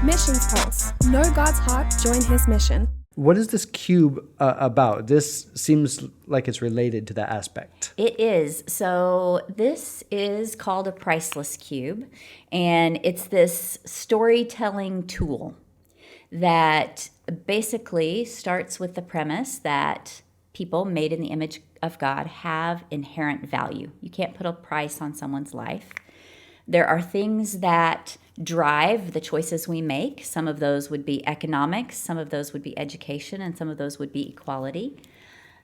Missions Pulse. Know God's heart, join his mission. What is this cube about? This seems like it's related to that aspect. It is. So this is called a Priceless Cube, and it's this storytelling tool that basically starts with the premise that people made in the image of God have inherent value. You can't put a price on someone's life. There are things that drive the choices we make. Some of those would be economics, some of those would be education, and some of those would be equality.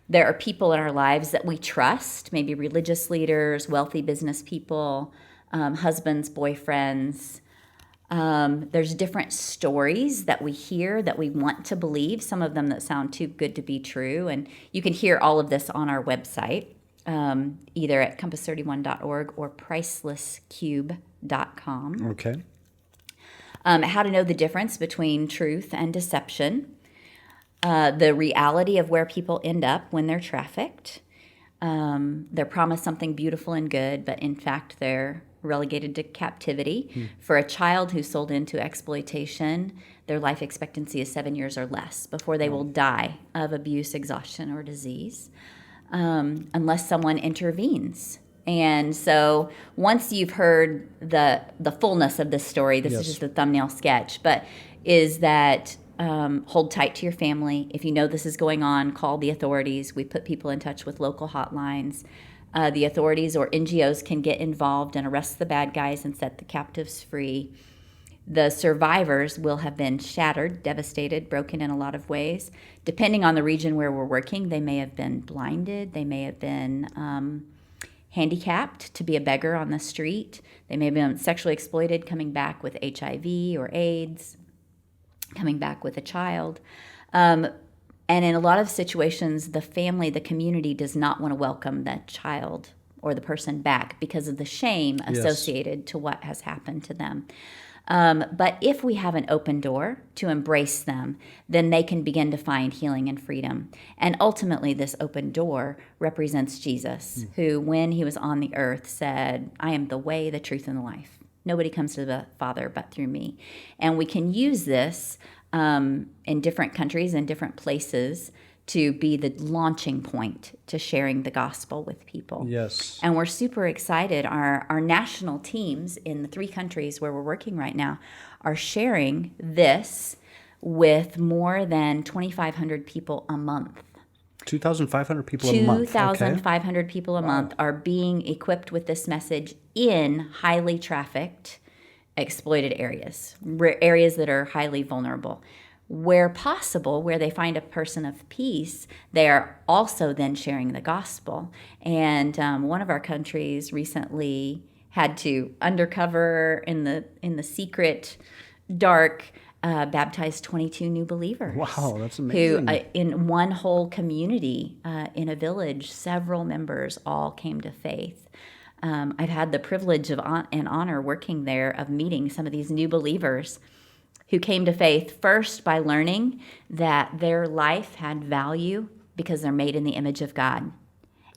There are people in our lives that we trust, maybe religious leaders, wealthy business people, husbands, boyfriends. There's different stories that we hear that we want to believe, some of them that sound too good to be true. And you can hear all of this on our website, either at compass31.org or pricelesscube.com. Okay. How to know the difference between truth and deception, the reality of where people end up when they're trafficked. They're promised something beautiful and good, but in fact they're relegated to captivity. For a child who's sold into exploitation, their life expectancy is 7 years or less before they will die of abuse, exhaustion, or disease, unless someone intervenes. And so once you've heard the fullness of this story, this is just a thumbnail sketch, but is that hold tight to your family. If you know this is going on, call the authorities. We put people in touch with local hotlines. The authorities or NGOs can get involved and arrest the bad guys and set the captives free. The survivors will have been shattered, devastated, broken in a lot of ways. Depending on the region where we're working, they may have been blinded. They may have been handicapped to be a beggar on the street. They may have been sexually exploited, coming back with HIV or AIDS, coming back with a child. And in a lot of situations, the family, the community does not want to welcome that child or the person back because of the shame associated to what has happened to them. But if we have an open door to embrace them, then they can begin to find healing and freedom. And ultimately, this open door represents Jesus, who, when he was on the earth, said, I am the way, the truth, and the life. Nobody comes to the Father but through me. And we can use this in different countries and different places to be the launching point to sharing the gospel with people. Yes. And we're super excited. Our national teams in the 3 countries where we're working right now are sharing this with more than 2,500 people a month. 2,500 people a month. 2,500 people a month are being equipped with this message in highly trafficked, exploited areas, areas that are highly vulnerable. Where possible, where they find a person of peace, they are also then sharing the gospel. And one of our countries recently had to undercover in the secret, dark, baptize 22 new believers. Wow, that's amazing. Who, in one whole community, in a village, several members all came to faith. I've had the privilege of and honor working there of meeting some of these new believers who came to faith first by learning that their life had value because they're made in the image of God.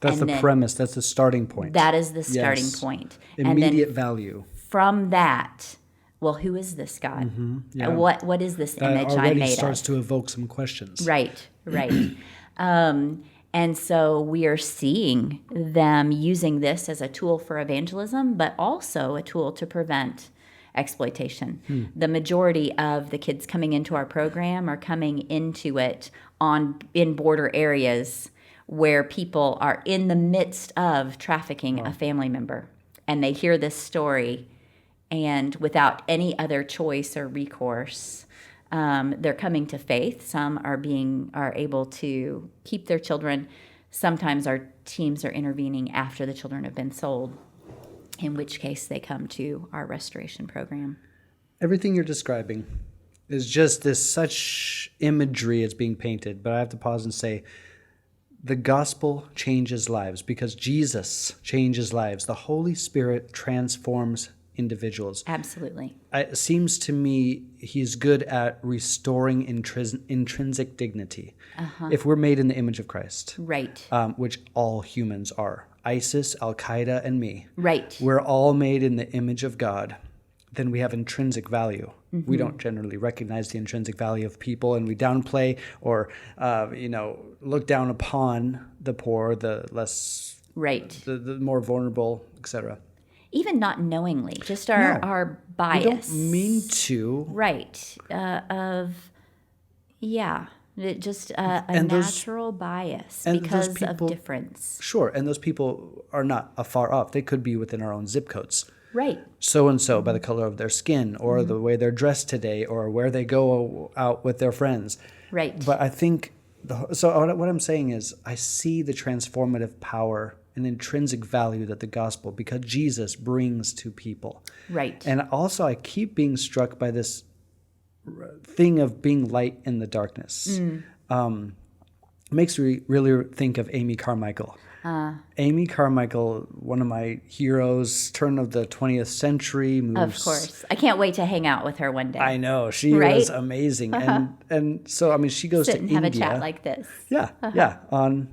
That's the premise. That's the starting point. That is the starting point. Immediate and then value. From that, well, who is this God? What is this image I made of? That already starts to evoke some questions. Right. And so we are seeing them using this as a tool for evangelism, but also a tool to prevent exploitation. The majority of the kids coming into our program are coming into it in border areas where people are in the midst of trafficking a family member, and they hear this story, and without any other choice or recourse, they're coming to faith. Some are able to keep their children. Sometimes our teams are intervening after the children have been sold, in which case they come to our restoration program. Everything you're describing is just such imagery is being painted, but I have to pause and say the gospel changes lives because Jesus changes lives. The Holy Spirit transforms individuals. Absolutely. It seems to me he's good at restoring intrinsic dignity. If we're made in the image of Christ. Right. Which all humans are. ISIS, Al-Qaeda, and me. Right. We're all made in the image of God. then we have intrinsic value. We don't generally recognize the intrinsic value of people, and we downplay or, look down upon the poor, the less, the more vulnerable, etc. Even not knowingly, just our bias. We don't mean to. Right. Just a natural bias because of difference. Sure, and those people are not afar off. They could be within our own zip codes. Right. So-and-so by the color of their skin or the way they're dressed today or where they go out with their friends. Right. But I think, what I'm saying is I see the transformative power and intrinsic value that the gospel, because Jesus brings to people. Right. And also I keep being struck by this thing of being light in the darkness. Makes me really think of Amy Carmichael. Amy Carmichael, one of my heroes, turn of the 20th century. Of course. I can't wait to hang out with her one day. I know. She was amazing. And so, I mean, she goes to India. Have a chat like this. Yeah, on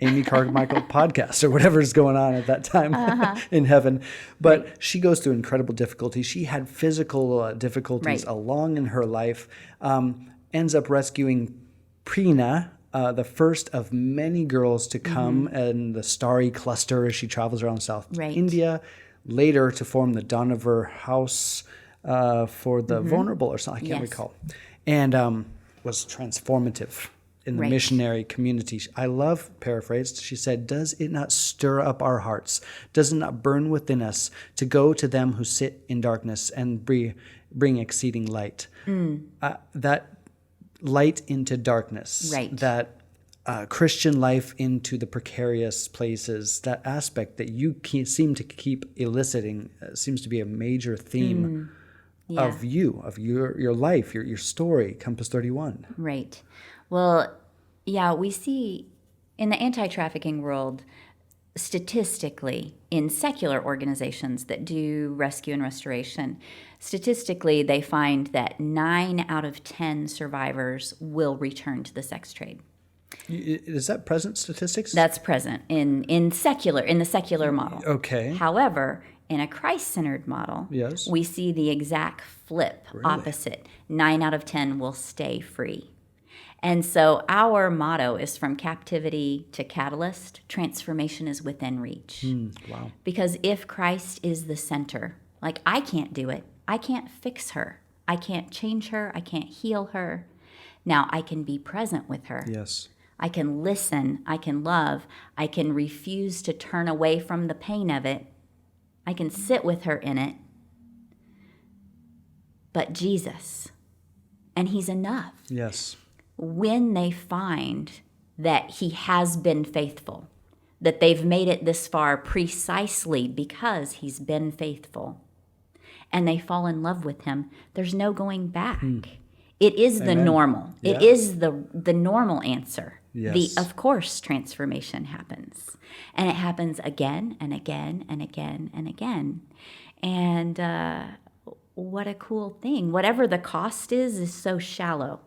Amy Carmichael podcast or whatever is going on at that time in heaven. But she goes through incredible difficulties. She had physical difficulties along in her life, ends up rescuing Preena, the first of many girls to come in the starry cluster as she travels around South India, later to form the Donover House for the vulnerable or something, I can't recall, and was transformative in the missionary community. I love, paraphrased, she said, "Does it not stir up our hearts? Does it not burn within us to go to them who sit in darkness and bring exceeding light?" That light into darkness, that Christian life into the precarious places, that aspect that you seem to keep eliciting seems to be a major theme of your life, your story, Compass 31. Right. Well, yeah, we see in the anti-trafficking world, statistically, in secular organizations that do rescue and restoration, statistically, they find that 9 out of 10 survivors will return to the sex trade. Is that present statistics? That's present in the secular model. Okay. However, in a Christ-centered model, we see the exact flip, opposite. 9 out of 10 will stay free. And so our motto is from captivity to catalyst, transformation is within reach. Wow. Because if Christ is the center, like I can't do it, I can't fix her, I can't change her, I can't heal her. Now I can be present with her. Yes. I can listen, I can love, I can refuse to turn away from the pain of it. I can sit with her in it. But Jesus, and he's enough. Yes. When they find that he has been faithful, that they've made it this far precisely because he's been faithful, and they fall in love with him, there's no going back. It is the normal. Yeah. It is the normal answer. Yes. Of course, transformation happens. And it happens again and again and again and again. And what a cool thing. Whatever the cost is so shallow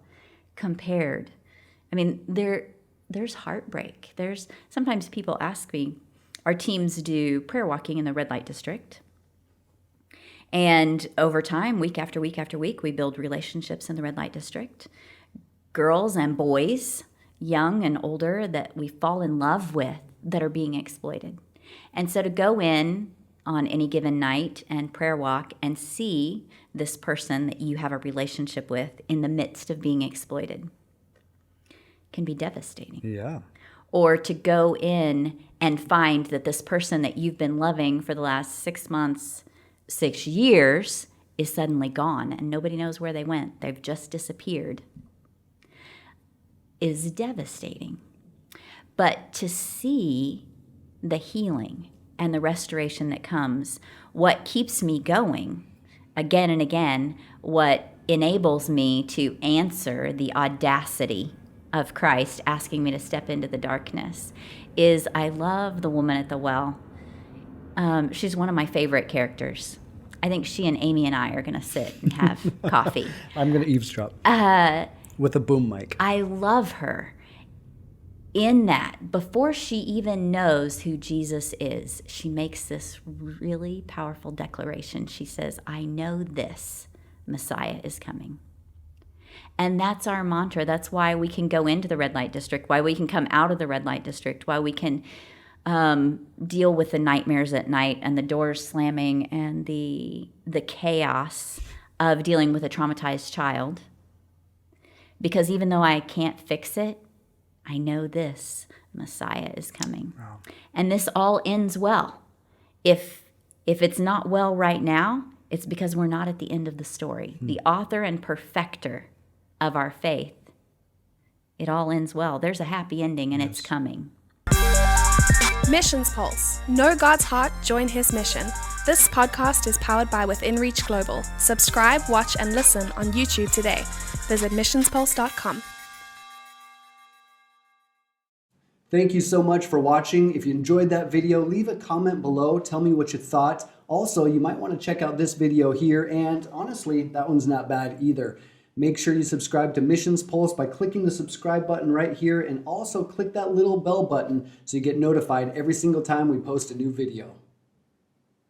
compared. I mean, there's heartbreak. Sometimes people ask me, our teams do prayer walking in the red light district. And over time, week after week after week, we build relationships in the red light district. Girls and boys, young and older, that we fall in love with that are being exploited. And so to go in on any given night and prayer walk and see this person that you have a relationship with in the midst of being exploited can be devastating. Yeah. Or to go in and find that this person that you've been loving for the last 6 months, 6 years is suddenly gone and nobody knows where they went. They've just disappeared. Is devastating. But to see the healing and the restoration that comes, what keeps me going again and again, what enables me to answer the audacity of Christ asking me to step into the darkness, is I love the woman at the well. She's one of my favorite characters. I think she and Amy and I are going to sit and have coffee. I'm going to eavesdrop with a boom mic. I love her. in that, before she even knows who Jesus is, she makes this really powerful declaration. She says, I know this Messiah is coming. And that's our mantra. That's why we can go into the red light district, why we can come out of the red light district, why we can deal with the nightmares at night and the doors slamming and the chaos of dealing with a traumatized child. Because even though I can't fix it, I know this Messiah is coming. Wow. And this all ends well. If it's not well right now, it's because we're not at the end of the story. The author and perfecter of our faith, it all ends well. There's a happy ending, and it's coming. Missions Pulse. Know God's heart, join his mission. This podcast is powered by Within Reach Global. Subscribe, watch, and listen on YouTube today. Visit missionspulse.com. Thank you so much for watching. If you enjoyed that video, leave a comment below. Tell me what you thought. Also, you might want to check out this video here, and honestly, that one's not bad either. Make sure you subscribe to Missions Pulse by clicking the subscribe button right here, and also click that little bell button so you get notified every single time we post a new video.